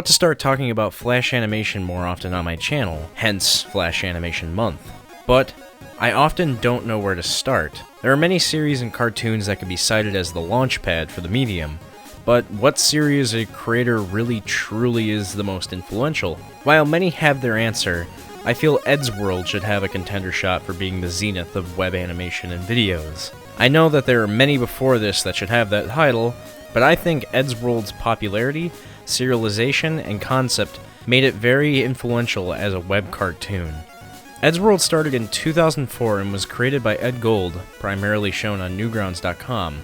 want to start talking about Flash animation more often on my channel, hence Flash Animation Month. But I often don't know where to start. There are many series and cartoons that could be cited as the launchpad for the medium, but what series or creator really truly is the most influential? While many have their answer, I feel Eddsworld should have a contender shot for being the zenith of web animation and videos. I know that there are many before this that should have that title, but I think Eddsworld's popularity, serialization, and concept made it very influential as a web cartoon. Eddsworld started in 2004 and was created by Ed Gold, primarily shown on NEWGROUNDS.com.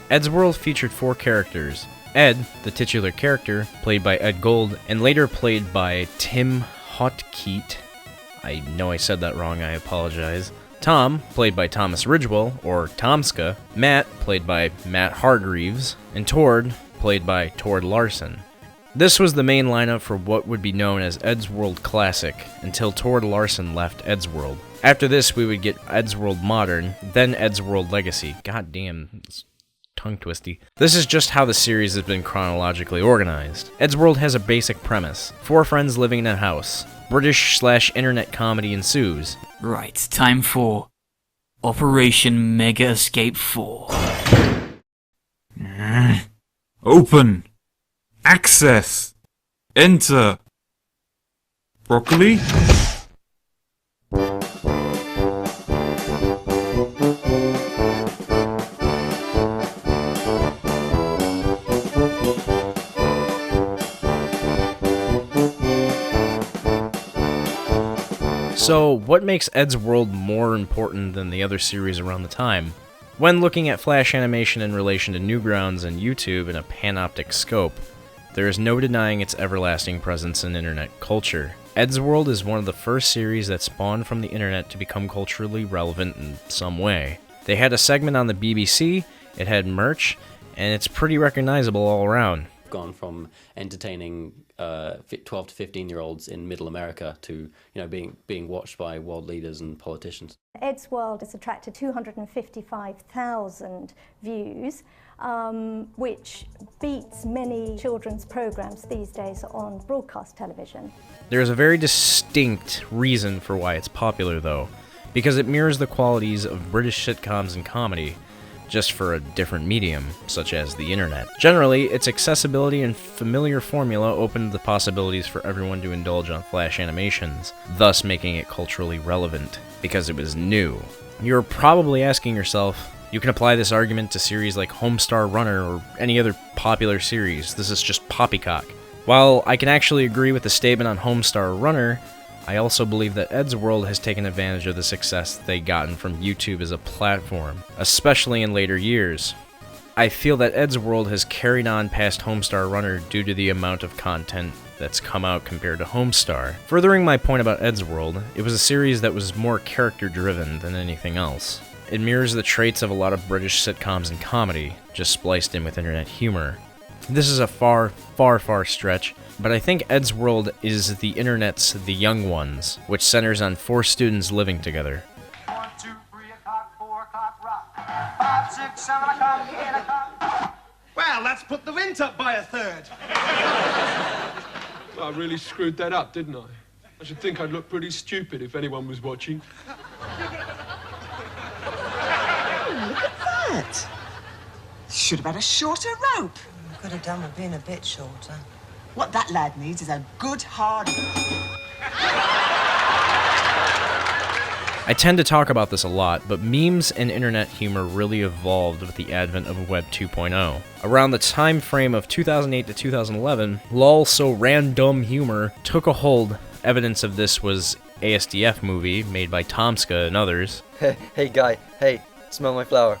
Eddsworld featured 4 characters. Ed, the titular character, played by Ed Gold, and later played by Tim Hotkeet. I know I said that wrong, I apologize. Tom, played by Thomas Ridgewell, or Tomska. Matt, played by Matt Hargreaves. And Tord, played by Tord Larson. This was the main lineup for what would be known as Eddsworld Classic, until Tord Larson left Eddsworld. After this, we would get Eddsworld Modern, then Eddsworld Legacy. God damn, it's tongue twisty. This is just how the series has been chronologically organized. Eddsworld has a basic premise. 4 friends living in a house. British/internet comedy ensues. Right, time for Operation Mega Escape 4. Open! Access! Enter! Broccoli? So, what makes Eddsworld more important than the other series around the time? When looking at Flash animation in relation to Newgrounds and YouTube in a panoptic scope, there is no denying its everlasting presence in internet culture. Eddsworld is one of the first series that spawned from the internet to become culturally relevant in some way. They had a segment on the BBC, it had merch, and it's pretty recognizable all around. Gone from entertaining 12 to 15-year-olds in Middle America to being watched by world leaders and politicians. Eddsworld has attracted 255,000 views, which beats many children's programs these days on broadcast television. There is a very distinct reason for why it's popular, though, because it mirrors the qualities of British sitcoms and comedy, just for a different medium, such as the internet. Generally, its accessibility and familiar formula opened the possibilities for everyone to indulge on Flash animations, thus making it culturally relevant, because it was new. You're probably asking yourself, you can apply this argument to series like Homestar Runner or any other popular series, this is just poppycock. While I can actually agree with the statement on Homestar Runner, I also believe that Eddsworld has taken advantage of the success they've gotten from YouTube as a platform, especially in later years. I feel that Eddsworld has carried on past Homestar Runner due to the amount of content that's come out compared to Homestar. Furthering my point about Eddsworld, it was a series that was more character-driven than anything else. It mirrors the traits of a lot of British sitcoms and comedy, just spliced in with internet humor. This is a far, far, far stretch, but I think Eddsworld is the internet's The Young Ones, which centers on 4 students living together. 1, 2, 3 o'clock, 4 o'clock, rock. 5, 6, 7 o'clock, 8 o'clock. Well, that's put the rent up by a third. I really screwed that up, didn't I? I should think I'd look pretty stupid if anyone was watching. Oh, look at that. Should have had a shorter rope. Could have done with being a bit shorter. What that lad needs is a good hard... I tend to talk about this a lot, but memes and internet humor really evolved with the advent of Web 2.0. Around the time frame of 2008 to 2011, lol so random humor took a hold. Evidence of this was ASDF movie made by Tomska and others. Hey guy, hey, smell my flower.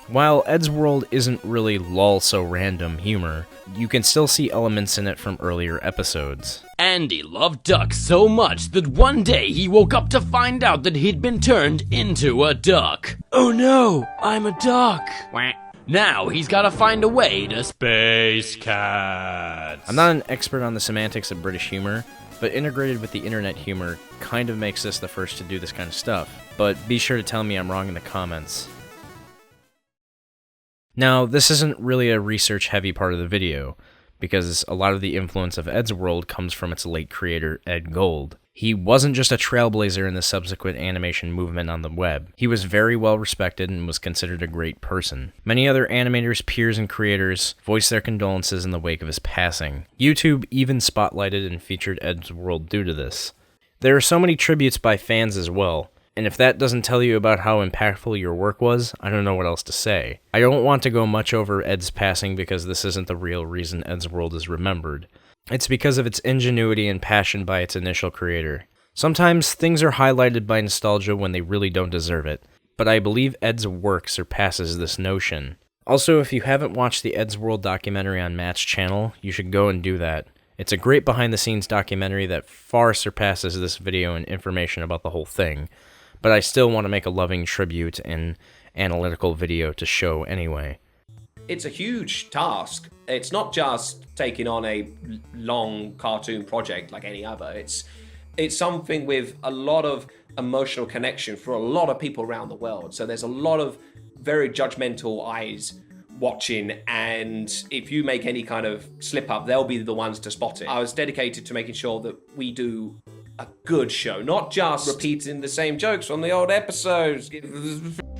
While Eddsworld isn't really lol so random humor, you can still see elements in it from earlier episodes. Andy loved ducks so much that one day he woke up to find out that he'd been turned into a duck. Oh no, I'm a duck. Now he's gotta find a way to space cats. I'm not an expert on the semantics of British humor, but integrated with the internet humor kind of makes this the first to do this kind of stuff. But be sure to tell me I'm wrong in the comments. Now, this isn't really a research-heavy part of the video, because a lot of the influence of Eddsworld comes from its late creator, Ed Gold. He wasn't just a trailblazer in the subsequent animation movement on the web. He was very well respected and was considered a great person. Many other animators, peers, and creators voiced their condolences in the wake of his passing. YouTube even spotlighted and featured Eddsworld due to this. There are so many tributes by fans as well, and if that doesn't tell you about how impactful your work was, I don't know what else to say. I don't want to go much over Ed's passing because this isn't the real reason Eddsworld is remembered. It's because of its ingenuity and passion by its initial creator. Sometimes things are highlighted by nostalgia when they really don't deserve it, but I believe Ed's work surpasses this notion. Also, if you haven't watched the Eddsworld documentary on Matt's channel, you should go and do that. It's a great behind-the-scenes documentary that far surpasses this video in information about the whole thing, but I still want to make a loving tribute and analytical video to show anyway. It's a huge task. It's not just taking on a long cartoon project like any other. It's something with a lot of emotional connection for a lot of people around the world. So there's a lot of very judgmental eyes watching, and if you make any kind of slip up, they'll be the ones to spot it. I was dedicated to making sure that we do a good show, not just repeating the same jokes from the old episodes.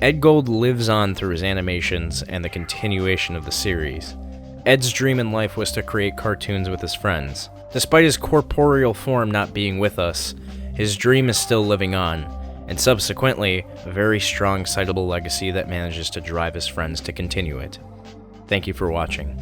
Ed Gold lives on through his animations and the continuation of the series. Ed's dream in life was to create cartoons with his friends. Despite his corporeal form not being with us, his dream is still living on, and subsequently, a very strong, citable legacy that manages to drive his friends to continue it. Thank you for watching.